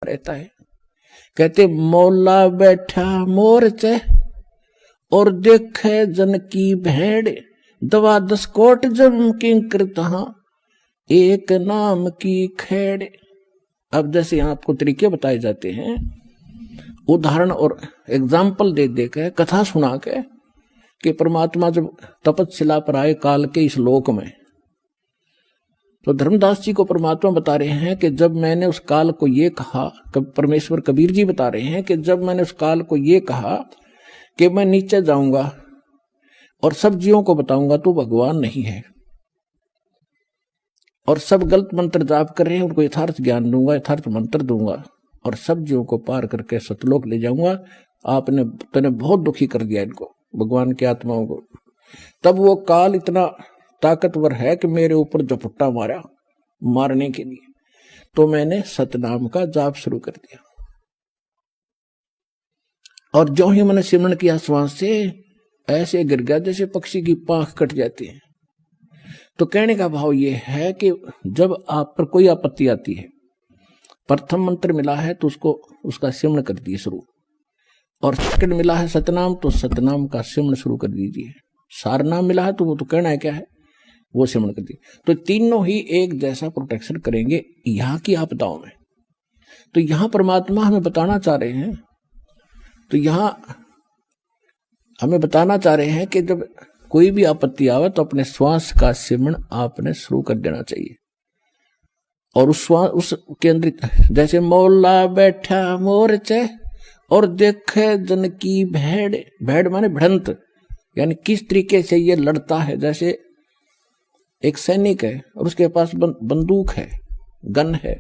रहता है। कहते मौला बैठा मोरचे और देखे जन की भेड़, दवा 10 कोट जम किंकर तहां एक नाम की खेड़। अब जैसे यहां आपको तरीके बताए जाते हैं, उदाहरण और एग्जाम्पल दे देकर, कथा सुना के, कि परमात्मा जब तपस्या पर आए काल के इस लोक में, तो धर्मदास जी को परमात्मा बता रहे हैं कि जब मैंने उस काल को ये कहा, परमेश्वर कबीर जी बता रहे हैं कि जब मैंने उस काल को ये कहा कि मैं नीचे जाऊंगा और सब जीवों को बताऊंगा तो भगवान नहीं है, और सब गलत मंत्र जाप कर रहे हैं, उनको यथार्थ ज्ञान दूंगा, यथार्थ मंत्र दूंगा और सब जीवों को पार करके सतलोक ले जाऊंगा। आपने तने बहुत दुखी कर दिया इनको, भगवान की आत्माओं को। तब वो काल इतना ताकतवर है कि मेरे ऊपर झपट्टा मारा मारने के लिए, तो मैंने सतनाम का जाप शुरू कर दिया। और जो ही मैंने सिमरन किया श्वास से, ऐसे गिर गया जैसे पक्षी की पांख कट जाती है। तो कहने का भाव ये है कि जब आप पर कोई आपत्ति आती है, प्रथम मंत्र मिला है तो उसका सिमरन कर दिए शुरू, और सेकंड मिला है सतनाम तो सतनाम का सिमरन शुरू कर दीजिए। सार नाम मिला है तो वो तो कहना है क्या है, वो सिमरन कर दिए। तो तीनों ही एक जैसा प्रोटेक्शन करेंगे यहाँ की आपदाओं में। तो यहाँ परमात्मा हमें बताना चाह रहे हैं, तो यहाँ हमें बताना चाह रहे हैं कि जब कोई भी आपत्ति आवे तो अपने श्वास का सिमरन आपने शुरू कर देना चाहिए। और उस श्वास उसके अंदर जैसे मौला बैठा मोरचे और देखे जन की भेड़, भेड़ माने भिड़ंत, यानी किस तरीके से ये लड़ता है। जैसे एक सैनिक है और उसके पास बंदूक है, गन है,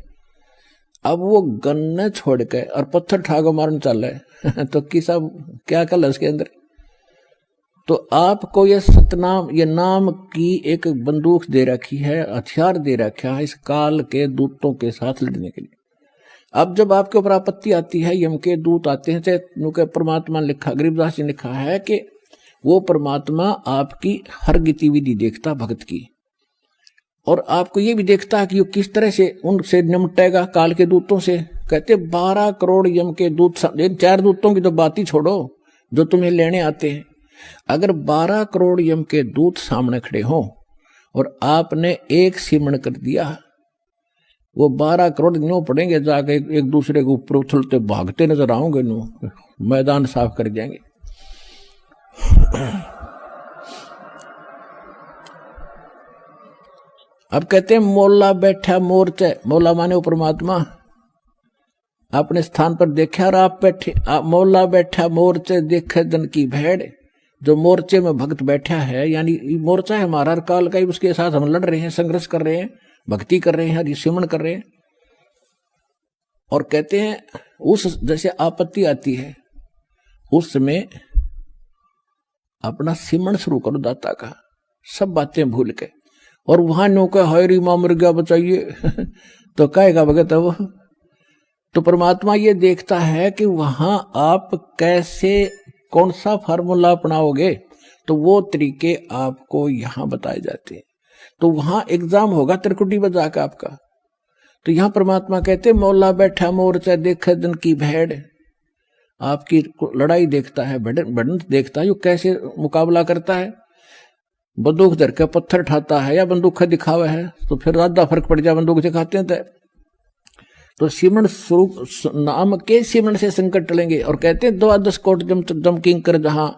अब वो गन न छोड़ के और पत्थर ठाको मारने चल रहे तो किसा क्या कल है उसके अंदर। तो आपको ये सतनाम, ये नाम की एक बंदूक दे रखी है, हथियार दे रखा है इस काल के दूतों के साथ लड़ने के लिए। अब जब आपके ऊपर आपत्ति आती है, यम के दूत आते हैं, चाहे परमात्मा लिखा, गरीबदास जी ने लिखा है कि वो परमात्मा आपकी हर गतिविधि देखता भक्त की, और आपको ये भी देखता है कि वो किस तरह से उनसे निपटेगा काल के दूतों से। कहते 12 करोड़ यम के दूत, 4 दूतों की तो बात ही छोड़ो जो तुम्हें लेने आते हैं। अगर 12 करोड़ यम के दूत सामने खड़े हों और आपने एक सिमरन कर दिया, वो 12 करोड़ न्यू पड़ेंगे, जाके एक दूसरे के ऊपर उछलते भागते नजर आओगे, न्यू मैदान साफ कर जाएंगे। अब कहते हैं मौला बैठा मोरचे, मौला माने वो परमात्मा अपने स्थान पर देखा, और आप बैठे, मौला बैठा मोरचे देखे जन की भेड़। जो मोर्चे में भक्त बैठा है, यानी मोर्चा है हमारा हर काल का ही, उसके साथ हम लड़ रहे हैं, संघर्ष कर रहे हैं, भक्ति कर रहे हैं, हरि सिमरन कर रहे हैं। और कहते हैं उस जैसे आपत्ति आती है उस समय अपना सिमरन शुरू करो दाता का, सब बातें भूल के। और वहां नो का हरी मां मर गया बचाइए तो कहेगा भगत है वो। तो परमात्मा ये देखता है कि वहां आप कैसे, कौन सा फार्मूला अपनाओगे, तो वो तरीके आपको यहां बताए जाते हैं। तो वहां एग्जाम होगा त्रिकुटी बजा का आपका। तो यहां परमात्मा कहते मौला बैठा मोरचा देखे जन की भेड़, आपकी लड़ाई देखता है, भिड़ंत देखता है, यो कैसे मुकाबला करता है। बंदूक धर के पत्थर ठाता है या बंदूक दिखावा है, तो फिर ज्यादा फर्क पड़ जाए, बंदूक दिखाते हैं। तो सिमरन स्वरूप नाम के सिमरन से संकट टलेंगे। और कहते हैं 12 कोट जम किंकर जहां,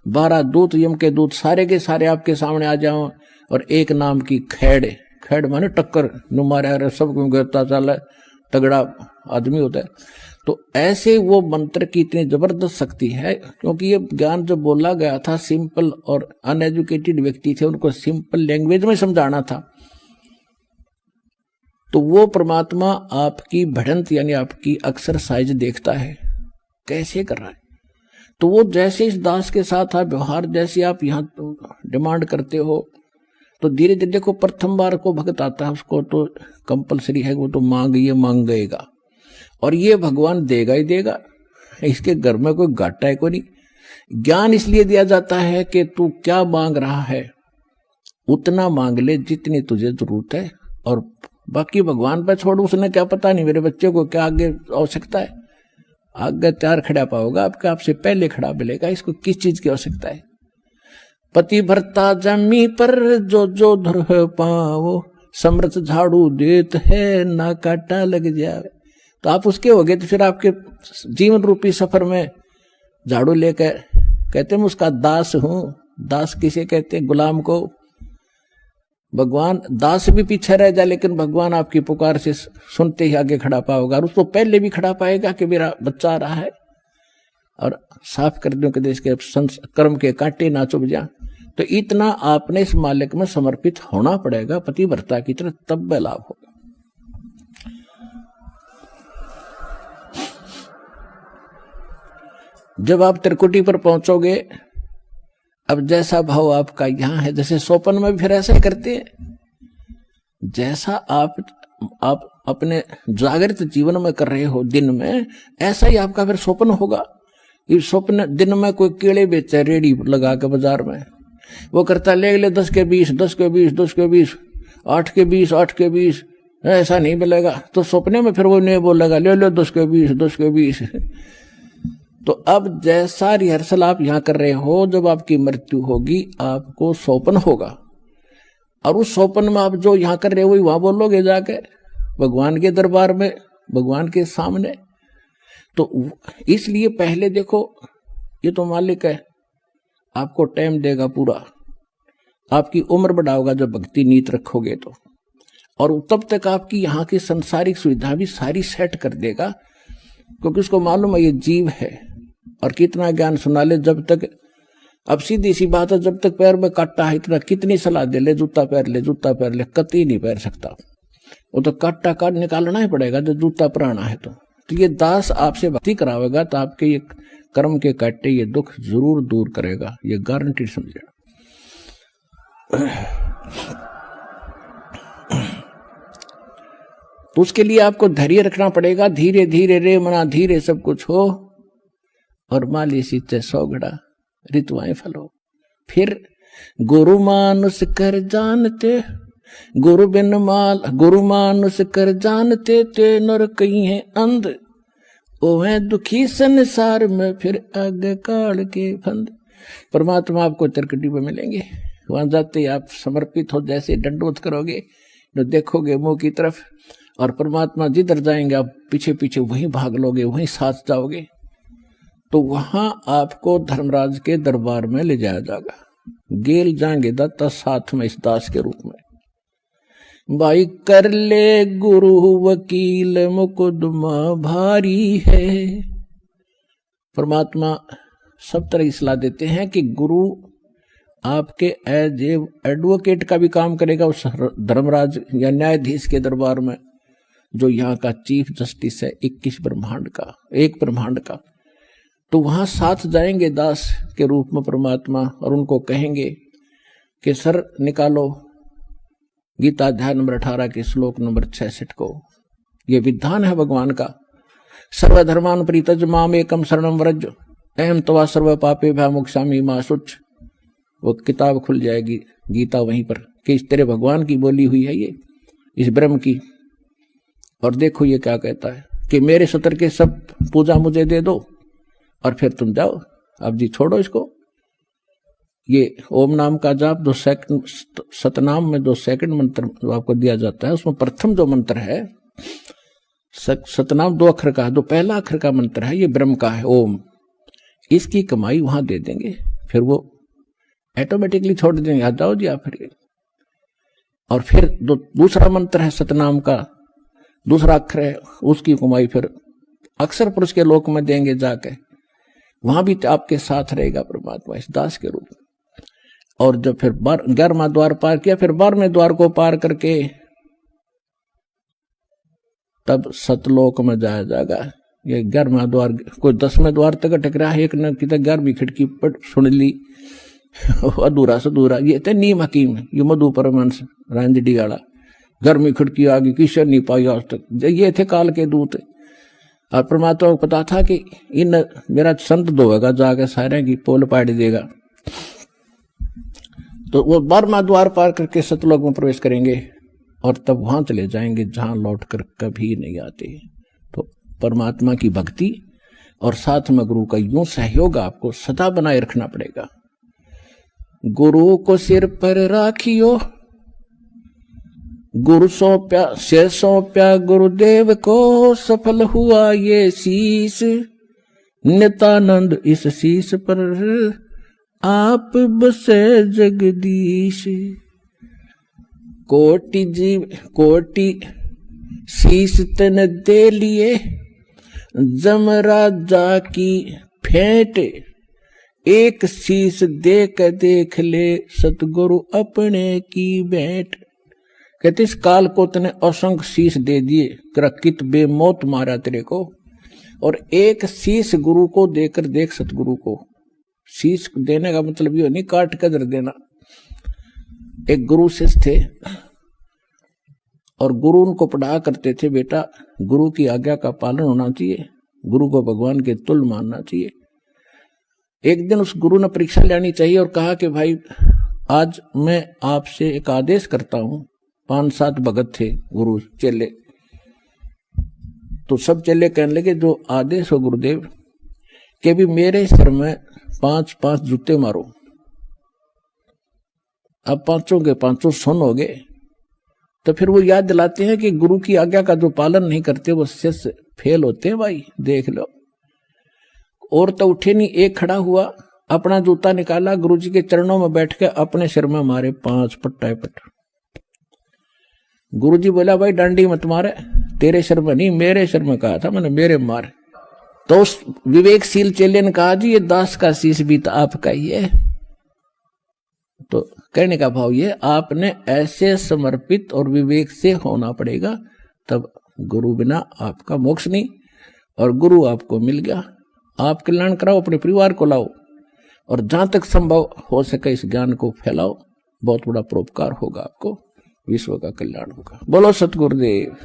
12 दूत यम के दूत सारे के सारे आपके सामने आ जाओ, और एक नाम की खेड़, खेड़ माने टक्कर, नुमारा सब गिरता चल तगड़ा आदमी होता है। तो ऐसे वो मंत्र की इतनी जबरदस्त शक्ति है, क्योंकि ये ज्ञान जो बोला गया था सिंपल और अनएजुकेटेड व्यक्ति थे, उनको सिंपल लैंग्वेज में समझाना था। तो वो परमात्मा आपकी भिड़ंत यानी आपकी एक्सरसाइज देखता है कैसे कर रहा है। तो वो जैसे इस दास के साथ आप व्यवहार जैसे आप यहाँ डिमांड करते हो, तो धीरे धीरे देखो प्रथम बार को भक्त आता है उसको तो कंपलसरी है, वो तो मांग गएगा, और ये भगवान देगा ही देगा, इसके घर में कोई घाटा है कोई नहीं। ज्ञान इसलिए दिया जाता है कि तू क्या मांग रहा है उतना मांग ले जितनी तुझे जरूरत है, और बाकी भगवान पर छोड़, उसने क्या पता नहीं मेरे बच्चे को क्या आगे आवश्यकता है। आगे तैयार खड़ा पाओगा आपका, आपसे पहले खड़ा मिलेगा, इसको किस चीज की आवश्यकता है। पति भरता जमी पर जो जो धर पाओ, समर्थ झाड़ू देत है ना काटा लग जाए। तो आप उसके हो गए तो फिर आपके जीवन रूपी सफर में झाड़ू लेकर कहते मैं उसका दास हूं। दास किसे कहते हैं? गुलाम को। भगवान दास भी पीछे रह जाए लेकिन भगवान आपकी पुकार से सुनते ही आगे खड़ा पाओगा, और उसको पहले भी खड़ा पाएगा कि मेरा बच्चा आ रहा है, और साफ कर दूं कि देश के कर्म के कांटे ना चुभ जा। तो इतना आपने इस मालिक में समर्पित होना पड़ेगा पतिव्रता की तरह, तब लाभ होगा। जब आप त्रिकुटी पर पहुंचोगे, अब जैसा भाव आपका यहां है, जैसे सोपन में भी फिर ऐसा ही करते हैं, जैसा आप अपने जागृत जीवन में कर रहे हो दिन में, ऐसा ही आपका फिर स्वप्न होगा। ये स्वप्न दिन में कोई केले बेचे रेडी लगा के बाजार में, वो करता ले 10 के 20, 10 के 20, 10 के 20, 8 के 20, 8 के 20, ऐसा नहीं मिलेगा। तो सपने में फिर वो नहीं बोलेगा ले 10 के 20, 10 के 20। तो अब जैसा रिहर्सल आप यहां कर रहे हो, जब आपकी मृत्यु होगी आपको स्वप्न होगा, और उस स्वप्न में आप जो यहां कर रहे हो वही वहां बोलोगे जाके भगवान के दरबार में, भगवान के सामने। तो इसलिए पहले देखो, ये तो मालिक है, आपको टाइम देगा पूरा, आपकी उम्र बढ़ाओगा जब भक्ति नीत रखोगे तो, और तब तक आपकी यहाँ की संसारिक सुविधा भी सारी सेट कर देगा, क्योंकि उसको मालूम है ये जीव है। और कितना ज्ञान सुना ले, जब तक, अब सीधी सी बात है, जब तक पैर में काटा है इतना कितनी सलाह दे ले जूता पहन ले, जूता पहन ले, कतई नहीं पहन सकता। वो तो काटा काट निकालना ही पड़ेगा जब जूता पुराना है। तो ये दास आपसे भक्ति करावेगा तो आपके ये कर्म के काटे ये दुख जरूर दूर करेगा, ये गारंटी समझे। तो उसके लिए आपको धैर्य रखना पड़ेगा। धीरे धीरे रे मना धीरे सब कुछ हो, और माली सीते सौगड़ा ऋतुआएं फलो। फिर गुरु मानुष कर जानते, गुरु बिन माल, गुरु मानुष कर जानते ते नर कहीं है अंध, ओ है दुखी संसार में फिर आगे काल के फंद। परमात्मा आपको त्रिकुटी में मिलेंगे, वहां जाते आप समर्पित हो, जैसे दंडवत करोगे तो देखोगे मुंह की तरफ, और परमात्मा जिधर जाएंगे आप पीछे पीछे वहीं भाग लोगे, वहीं साथ जाओगे। तो वहां आपको धर्मराज के दरबार में ले जाया जाएगा, गेल जाएंगे दत्ता साथ में इस दास के रूप में। भाई कर ले गुरु वकील मुकदमा भारी है। परमात्मा सब तरह की सलाह देते हैं कि गुरु आपके एज एडवोकेट का भी काम करेगा उस धर्मराज या न्यायाधीश के दरबार में, जो यहाँ का चीफ जस्टिस है 21 ब्रह्मांड का, एक ब्रह्मांड का। तो वहां साथ जाएंगे दास के रूप में परमात्मा, और उनको कहेंगे कि सर निकालो गीता अध्याय नंबर 18 के श्लोक नंबर 66 को। ये विधान है भगवान का, सर्वधर्मान परित्यज माम एकम शरणम व्रज अहम तवा सर्व पापे भय मोक्षामि मा शुच। वो किताब खुल जाएगी गीता वहीं पर कि इस तेरे भगवान की बोली हुई है ये, इस ब्रह्म की। और देखो ये क्या कहता है कि मेरे सतर के सब पूजा मुझे दे दो और फिर तुम जाओ, अब जी छोड़ो इसको। ये ओम नाम का जाप जो सतनाम में जो सेकंड मंत्र जो आपको दिया जाता है, उसमें प्रथम जो मंत्र है सतनाम 2 अक्षर का है, जो पहला अक्षर का मंत्र है ये ब्रह्म का है ओम। इसकी कमाई वहां दे देंगे, फिर वो ऑटोमेटिकली छोड़ देंगे, आ जाओ जी आप फिर। और फिर जो दूसरा मंत्र है सतनाम का दूसरा अक्षर है, उसकी कमाई फिर अक्षर पुरुष के लोक में देंगे जाके, वहां भी आपके साथ रहेगा परमात्मा इस दास के रूप में। और जब फिर 11वां द्वार पार किया, फिर 12वें द्वार को पार करके तब सतलोक में जाया जाएगा। ये 11वां द्वार, कोई 10वें द्वार तक अटक रहा है, एक न कि 11वीं खिड़की पर सुन ली अधूरा सधूरा। ये थे नीम हकीम, ये मधु परमहंस रांझडी वाला, 11वीं खिड़की आगे किशन नहीं पाई आज तक। ये थे काल के दूत, और परमात्मा को पता था कि इन मेरा संत धोएगा जाके सारे की पोल पाड़ देगा। तो वो 12वां द्वार पार करके सतलोक में प्रवेश करेंगे। और तब वहां चले जाएंगे जहां लौटकर कभी नहीं आते। तो परमात्मा की भक्ति और साथ में गुरु का यूं सहयोग आपको सदा बनाए रखना पड़ेगा। गुरु को सिर पर राखियो, गुरु सौंप्या सिर सौंप्या गुरुदेव को, सफल हुआ ये शीश नित्यानंद, इस शीश पर आप बसे जगदीश। कोटि जीव कोटि शीश तन दे लिए, जमराजा की फेंट, एक शीश देख ले सतगुरु अपने की भेंट। कहते इस काल को तने असंख्य शीश दे दिए, कित बेमौत मारा तेरे को, और एक शीश गुरु को देकर देख सतगुरु को। शीश देने का मतलब ये नहीं काट कर देना। एक गुरु शिष्य थे और गुरु उनको पढ़ा करते थे, बेटा गुरु की आज्ञा का पालन होना चाहिए, गुरु को भगवान के तुल्य मानना चाहिए। एक दिन उस गुरु ने परीक्षा लेनी चाहिए और कहा कि भाई आज मैं आपसे एक आदेश करता हूं। 5-7 भगत थे गुरु चेले, तो सब चेले कहने लगे जो आदेश हो गुरुदेव, कि भी मेरे सर में 5-5 जूते मारो। अब 5 के 5 सुन हो गए। तो फिर वो याद दिलाते हैं कि गुरु की आज्ञा का जो पालन नहीं करते वो शिष्य फेल होते हैं। भाई देख लो, और तो उठे नहीं, एक खड़ा हुआ, अपना जूता निकाला, गुरुजी के चरणों में बैठ के अपने सिर में मारे 5 पट्टा पट। गुरुजी बोला भाई डांडी मत मारे, तेरे सिर में नहीं मेरे सिर में कहा था मैंने, मेरे मार। तो उस विवेकशील चेले ने कहा जी ये दास का शीश भी तो आपका ही है। तो कहने का भाव ये, आपने ऐसे समर्पित और विवेक से होना पड़ेगा, तब गुरु बिना आपका मोक्ष नहीं। और गुरु आपको मिल गया, आप कल्याण कराओ, अपने परिवार को लाओ, और जहां तक संभव हो सके इस ज्ञान को फैलाओ। बहुत बड़ा परोपकार होगा आपको, विश्व का कल्याण होगा। बोलो सतगुरुदेव।